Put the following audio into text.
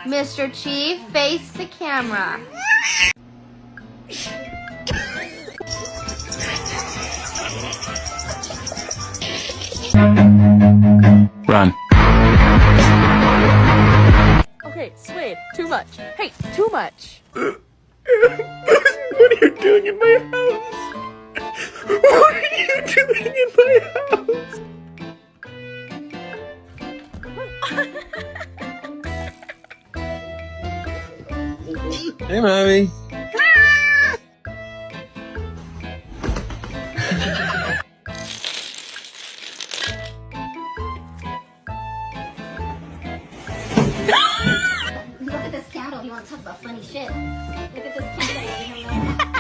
Mr. Chief, face the camera. Run. Okay, Swade, too much. Hey, too much. What are you doing in my house? What are you doing in my house? Hey, Mommy.